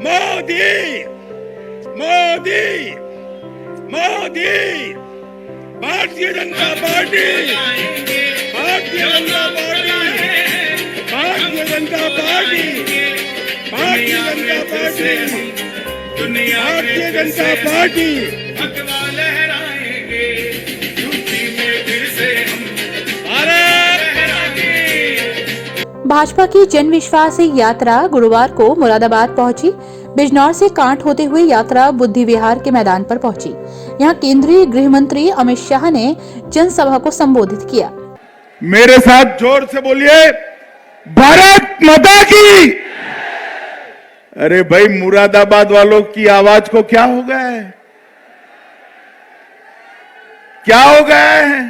Modi Modi Modi Bharatiya Janata party Bharatiya Janata party Bharatiya Janata party Bharatiya Janata party Bharatiya Janata party भगवा लहराएंगे UP में फिर से हम भारत लहराएंगे। भाजपा की जन विश्वास यात्रा गुरुवार को मुरादाबाद पहुंची। बिजनौर से कांट होते हुए यात्रा बुद्धि विहार के मैदान पर पहुंची। यहां केंद्रीय गृह मंत्री अमित शाह ने जनसभा को संबोधित किया। मेरे साथ जोर से बोलिए, भारत माता की। अरे भाई, मुरादाबाद वालों की आवाज को क्या हो गया है? क्या हो गया है?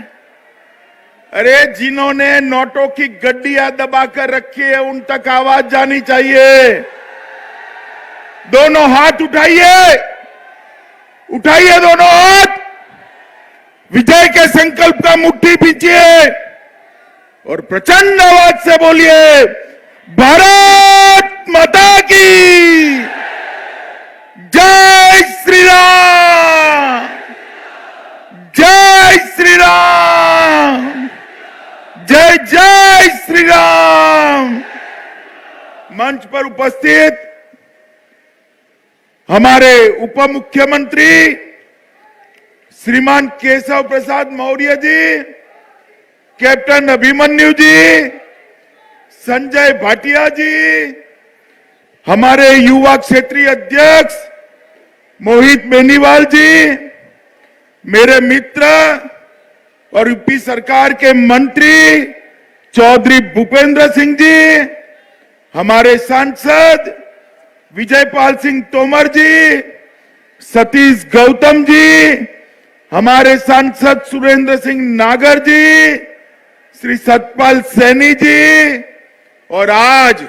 अरे जिन्होंने नोटों की गड्डियां दबाकर रखी है उन तक आवाज जानी चाहिए। दोनों हाथ उठाइए, उठाइए दोनों हाथ, विजय के संकल्प का मुट्ठी पीछिए और प्रचंड आवाज से बोलिए, भारत माता की जय श्री राम, जय श्री राम, जय जय श्री राम। मंच पर उपस्थित हमारे उप मुख्यमंत्री श्रीमान केशव प्रसाद मौर्य जी, कैप्टन अभिमन्यु जी, संजय भाटिया जी, हमारे युवा क्षेत्रीय अध्यक्ष मोहित बेनीवाल जी, मेरे मित्र और यूपी सरकार के मंत्री चौधरी भूपेंद्र सिंह जी, हमारे सांसद विजयपाल सिंह तोमर जी, सतीश गौतम जी, हमारे सांसद सुरेंद्र सिंह नागर जी, श्री सतपाल सैनी जी, और आज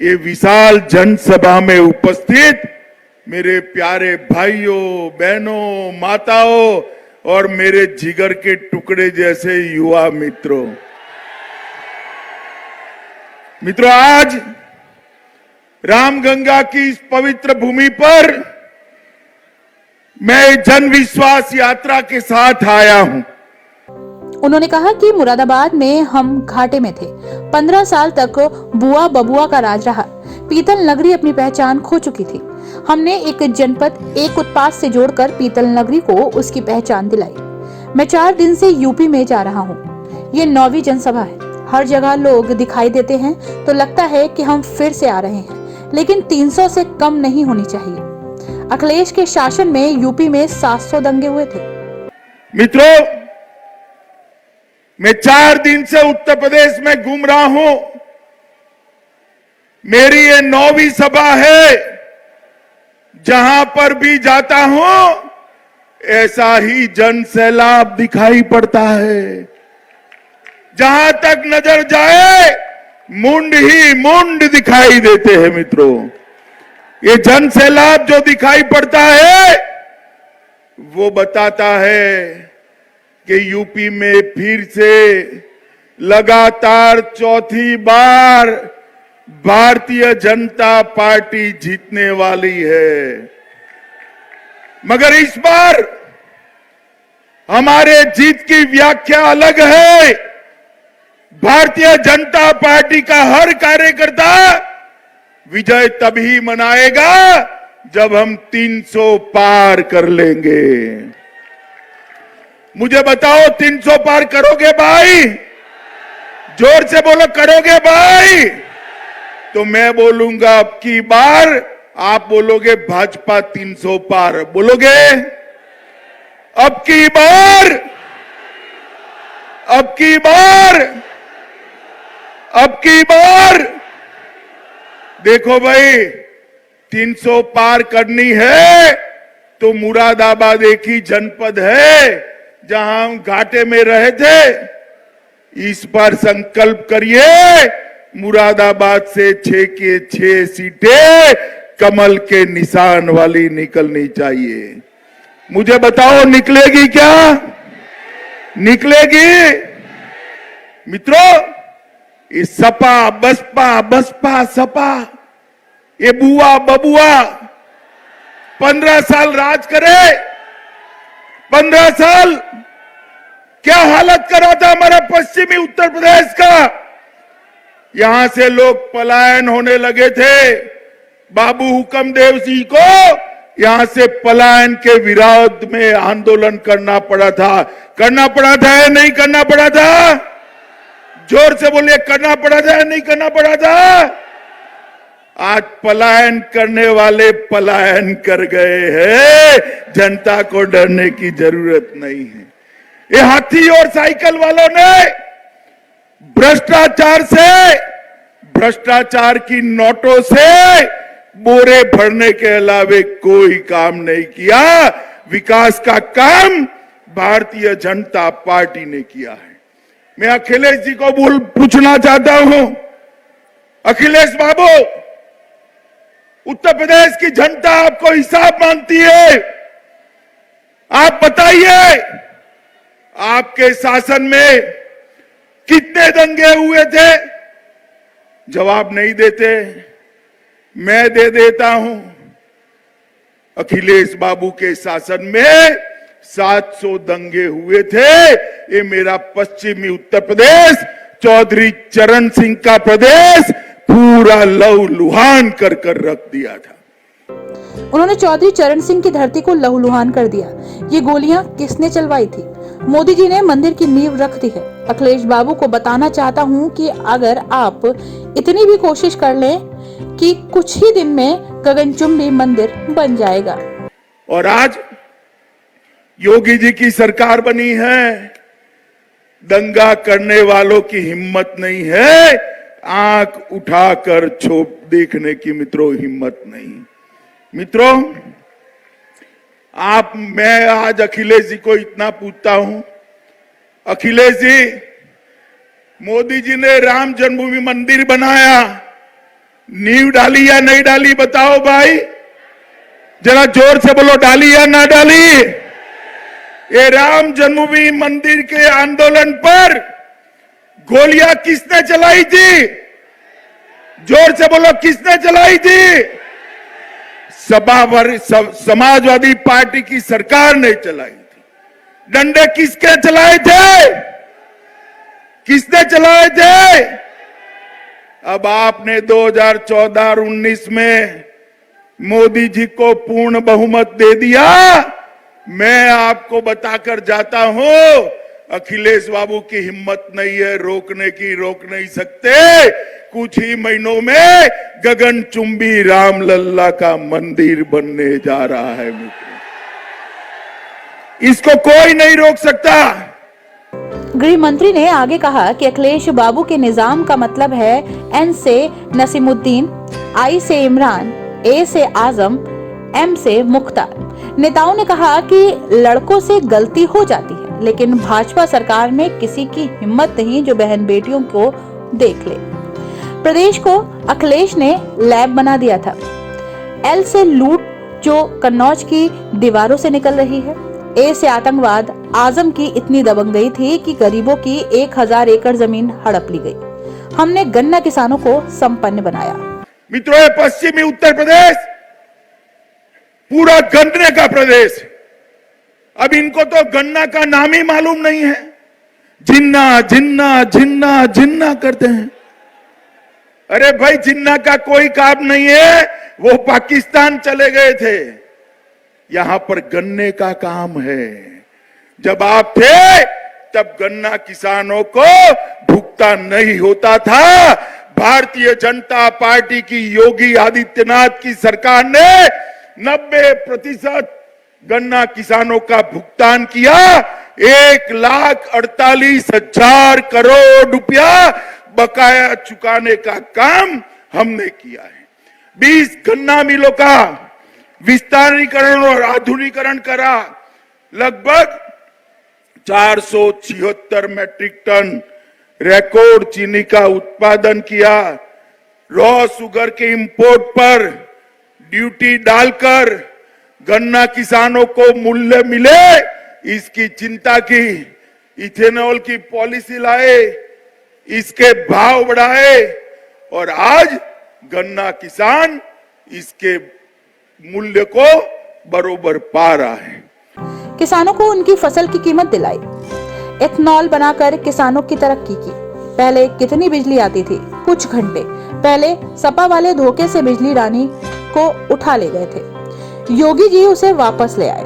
ये विशाल जनसभा में उपस्थित मेरे प्यारे भाइयों, बहनों, माताओं और मेरे जिगर के टुकड़े जैसे युवा मित्रों, आज रामगंगा की इस पवित्र भूमि पर मैं जन विश्वास यात्रा के साथ आया हूं। उन्होंने कहा कि मुरादाबाद में हम घाटे में थे। 15 साल तक बुआ बबुआ का राज रहा। पीतल नगरी अपनी पहचान खो चुकी थी। हमने एक जनपद, एक उत्पाद से जोड़कर पीतल नगरी को उसकी पहचान दिलाई। मैं 4 दिन से यूपी में जा रहा हूँ। ये 9वीं जनसभा है। हर जगह लोग दिखाई देते हैं तो लगता है कि हम फिर से आ रहे हैं, लेकिन 300 से कम नहीं होनी चाहिए। अखिलेश के शासन में यूपी में 700 दंगे हुए थे। मित्रों, मैं 4 दिन से उत्तर प्रदेश में घूम रहा हूं। मेरी ये 9वीं सभा है। जहां पर भी जाता हूं ऐसा ही जन सैलाब दिखाई पड़ता है। जहां तक नजर जाए मुंड ही मुंड दिखाई देते हैं। मित्रों, ये जन सैलाब जो दिखाई पड़ता है वो बताता है कि यूपी में फिर से लगातार 4थी बार भारतीय जनता पार्टी जीतने वाली है। मगर इस बार हमारे जीत की व्याख्या अलग है। भारतीय जनता पार्टी का हर कार्यकर्ता विजय तभी मनाएगा जब हम 300 पार कर लेंगे। मुझे बताओ, 300 पार करोगे भाई? जोर से बोलो, करोगे भाई? तो मैं बोलूंगा अब की बार, आप बोलोगे भाजपा 300 पार बोलोगे? अब की बार, अब की बार, अब की बार देखो भाई, 300 पार करनी है तो मुरादाबाद एक ही जनपद है जहां हम घाटे में रहे थे। इस बार संकल्प करिए, मुरादाबाद से 6 के 6 सीटें कमल के निशान वाली निकलनी चाहिए। मुझे बताओ, निकलेगी क्या? निकलेगी? मित्रों, इस सपा बसपा बसपा सपा ये बुआ बबुआ 15 साल राज करे, 15 साल क्या हालत करा था हमारा पश्चिमी उत्तर प्रदेश का। यहां से लोग पलायन होने लगे थे। बाबू हुक्मदेव सिंह को यहां से पलायन के विरोध में आंदोलन करना पड़ा था या नहीं करना पड़ा था? जोर से बोलिए, करना पड़ा था या नहीं करना पड़ा था? आज पलायन करने वाले पलायन कर गए हैं। जनता को डरने की जरूरत नहीं है। ये हाथी और साइकिल वालों ने भ्रष्टाचार की नोटों से बोरे भरने के अलावे कोई काम नहीं किया। विकास का काम भारतीय जनता पार्टी ने किया है। मैं अखिलेश जी को पूछना चाहता हूं, अखिलेश बाबू, उत्तर प्रदेश की जनता आपको हिसाब मांगती है। आप बताइए, आपके शासन में कितने दंगे हुए थे? जवाब नहीं देते। मैं दे देता हूं। अखिलेश बाबू के शासन में 700 दंगे हुए थे। ये मेरा पश्चिमी उत्तर प्रदेश, चौधरी चरण सिंह का प्रदेश पूरा लहूलुहान कर रख दिया था। उन्होंने चौधरी चरण सिंह की धरती को लहूलुहान कर दिया। ये गोलियां किसने चलवाई थी? मोदी जी ने मंदिर की नींव रख दी है। अखिलेश बाबू को बताना चाहता हूं कि अगर आप इतनी भी कोशिश कर लें कि कुछ ही दिन में गगनचुंबी मंदिर बन जाएगा। और आज योगी जी की सरकार बनी है। दंगा करने वालों की हिम्मत नहीं है। आंख उठाकर छोप देखने की मित्रों हिम्मत नहीं। मित्रों, मैं आज अखिलेश जी को इतना पूछता हूं, अखिलेश जी, मोदी जी ने राम जन्मभूमि मंदिर बनाया, नींव डाली या नहीं डाली? बताओ भाई, जरा जोर से बोलो, डाली या ना डाली? ये राम जन्मभूमि मंदिर के आंदोलन पर गोलियां किसने चलाई थी? जोर से बोलो, किसने चलाई थी? समाजवादी पार्टी की सरकार ने चलाई थी। डंडे किसके चलाए थे? किसने चलाए थे? अब आपने 2014 और 19 में मोदी जी को पूर्ण बहुमत दे दिया। मैं आपको बताकर जाता हूं, अखिलेश बाबू की हिम्मत नहीं है रोकने की, रोक नहीं सकते। कुछ ही महीनों में गगनचुंबी रामलल्ला का मंदिर बनने जा रहा है मित्रों। इसको कोई नहीं रोक सकता। गृह मंत्री ने आगे कहा कि अखिलेश बाबू के निजाम का मतलब है एन से नसीमुद्दीन, आई से इमरान, ए से आजम, एम से मुख्तार। नेताओं ने कहा कि लड़कों से गलती हो जाती है, लेकिन भाजपा सरकार में किसी की हिम्मत नहीं जो बहन बेटियों को देख ले। प्रदेश को अखिलेश ने लैब बना दिया था। एल से लूट जो कन्नौज की दीवारों से निकल रही है। ए से आतंकवाद आजम की इतनी दबंग गई थी कि गरीबों की 1000 एकड़ जमीन हड़प ली गई। हमने गन्ना किसानों को संपन्न बनाया। मित्रों, पश्चिमी उत्तर प्रदेश पूरा गन्ने का प्रदेश। अब इनको तो गन्ना का नाम ही मालूम नहीं है। जिन्ना जिन्ना जिन्ना जिन्ना करते हैं। अरे भाई, जिन्ना का कोई काम नहीं है, वो पाकिस्तान चले गए थे। यहां पर गन्ने का काम है। जब आप थे तब गन्ना किसानों को भुगतान नहीं होता था। भारतीय जनता पार्टी की योगी आदित्यनाथ की सरकार ने 90% गन्ना किसानों का भुगतान किया। 1,48,000 करोड़ रुपया बकाया चुकाने का काम हमने किया है। 20 गन्ना मिलों का विस्तारीकरण और आधुनिकीकरण करा। लगभग 476 मैट्रिक टन रिकॉर्ड चीनी का उत्पादन किया। रॉ शुगर के इंपोर्ट पर ड्यूटी डालकर गन्ना किसानों को मूल्य मिले, इसकी चिंता की। इथेनॉल की पॉलिसी लाए, इसके भाव बढ़ाए और आज गन्ना किसान इसके मूल्य को बरोबर पा रहा है। किसानों को उनकी फसल की कीमत दिलाई, एथनॉल बनाकर किसानों की तरक्की की। पहले कितनी बिजली आती थी? कुछ घंटे पहले सपा वाले धोखे से बिजली रानी को उठा ले गए थे। योगी जी उसे वापस ले आए।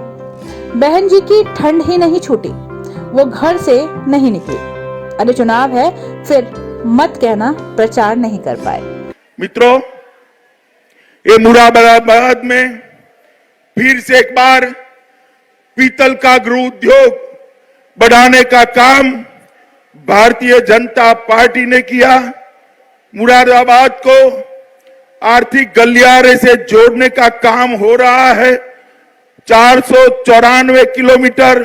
बहन जी की ठंड ही नहीं छूटी, वो घर से नहीं निकली। अरे चुनाव है, फिर मत कहना प्रचार नहीं कर पाए। मित्रों, ये मुरादाबाद में फिर से एक बार पीतल का गृह उद्योग बढ़ाने का काम भारतीय जनता पार्टी ने किया। मुरादाबाद को आर्थिक गलियारे से जोड़ने का काम हो रहा है। 494 किलोमीटर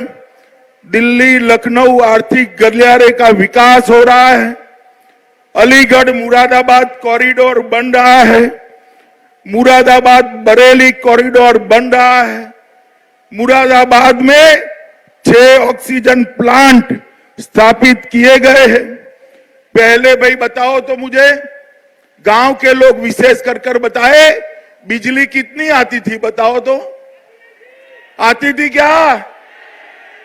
दिल्ली लखनऊ आर्थिक गलियारे का विकास हो रहा है। अलीगढ़ मुरादाबाद कॉरिडोर बन रहा है। मुरादाबाद बरेली कॉरिडोर बन रहा है। मुरादाबाद में 6 ऑक्सीजन प्लांट स्थापित किए गए हैं। पहले भाई बताओ तो मुझे, गांव के लोग विशेष कर बताए, बिजली कितनी आती थी? बताओ तो, आती थी क्या?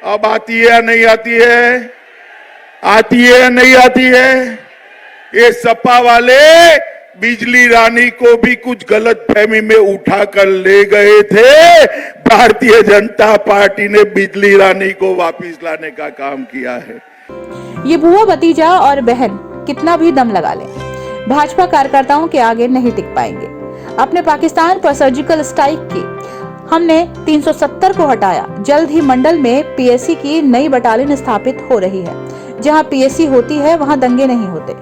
अब आती है या नहीं आती है? आती है या नहीं आती है? ये सपा वाले बिजली रानी को भी कुछ गलत फहमी में उठाकर ले गए थे। भारतीय जनता पार्टी ने बिजली रानी को वापस लाने का काम किया है। ये बुआ भतीजा और बहन कितना भी दम लगा ले, भाजपा कार्यकर्ताओं के आगे नहीं टिक पाएंगे। अपने पाकिस्तान पर सर्जिकल स्ट्राइक की, हमने 370 को हटाया। जल्द ही मंडल में पीएसी की नई बटालियन स्थापित हो रही है। जहां पीएसी होती है वहां दंगे नहीं होते।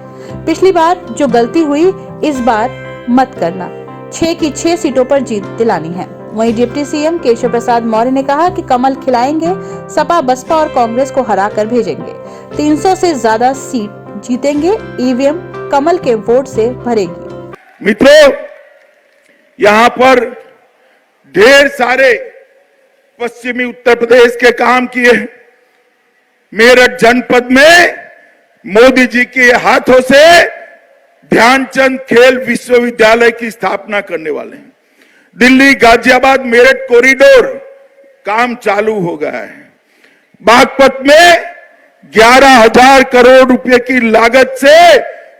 पिछली बार जो गलती हुई इस बार मत करना। 6 की 6 सीटों पर जीत दिलानी है। वहीं डिप्टी सीएम केशव प्रसाद मौर्य ने कहा कि कमल खिलाएंगे, सपा बसपा और कांग्रेस को हरा कर भेजेंगे। 300 से ज्यादा सीट जीतेंगे, ईवीएम कमल के वोट से भरेगी। मित्रों, यहाँ पर ढेर सारे पश्चिमी उत्तर प्रदेश के काम किए। मेरठ जनपद में मोदी जी के हाथों से ध्यानचंद खेल विश्वविद्यालय की स्थापना करने वाले हैं। दिल्ली गाजियाबाद मेरठ कॉरिडोर काम चालू हो गया है। बागपत में 11,000 करोड़ रुपए की लागत से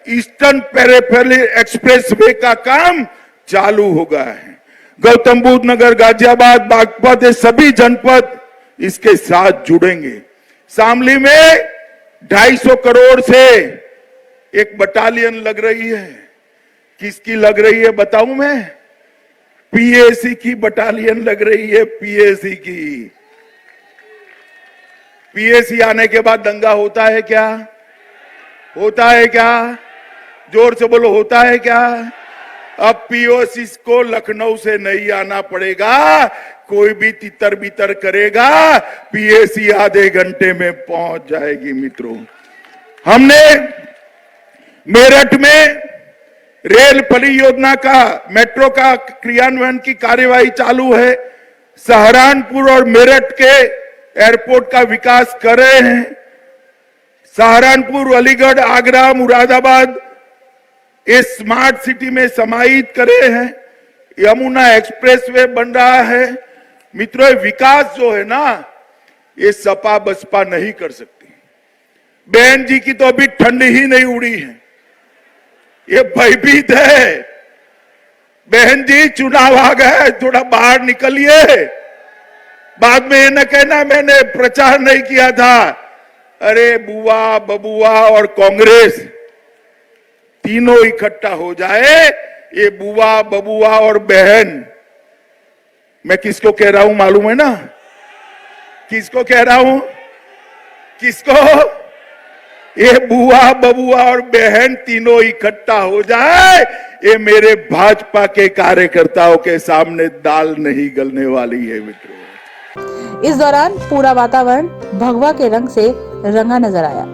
ईस्टर्न पेरिफेरल एक्सप्रेसवे का काम चालू हो गया है। गौतम बुद्ध नगर, गाजियाबाद, बागपत, ये सभी जनपद इसके साथ जुड़ेंगे। शामली में 250 करोड़ से एक बटालियन लग रही है। किसकी लग रही है बताऊं मैं? पीएसी की बटालियन लग रही है, पीएसी की। पीएसी आने के बाद दंगा होता है क्या? होता है क्या? जोर से बोलो, होता है क्या? अब पीओसी को लखनऊ से नहीं आना पड़ेगा। कोई भी तितर बितर करेगा, पीएसी आधे घंटे में पहुंच जाएगी। मित्रों, हमने मेरठ में रेल परियोजना का, मेट्रो का क्रियान्वयन की कार्यवाही चालू है। सहारनपुर और मेरठ के एयरपोर्ट का विकास कर रहे हैं। सहारनपुर, अलीगढ़, आगरा, मुरादाबाद इस स्मार्ट सिटी में समाहित करे हैं। यमुना एक्सप्रेसवे बन रहा है। मित्रों, विकास जो है ना, ये सपा बसपा नहीं कर सकती। बहन जी की तो अभी ठंड ही नहीं उड़ी है, ये भयभीत है। बहन जी, चुनाव आ गए, थोड़ा बाहर निकलिए। बाद में ये न कहना मैंने प्रचार नहीं किया था। अरे बुआ, बबुआ और कांग्रेस तीनों इकट्ठा हो जाए, ये बुआ, बबुआ और बहन। मैं किसको कह रहा हूं मालूम है ना? किसको कह रहा हूं? किसको? ये बुआ, बबुआ और बहन तीनों इकट्ठा हो जाए, ये मेरे भाजपा के कार्यकर्ताओं के सामने दाल नहीं गलने वाली है। मित्रों, इस दौरान पूरा वातावरण भगवा के रंग से रंगा नजर आया।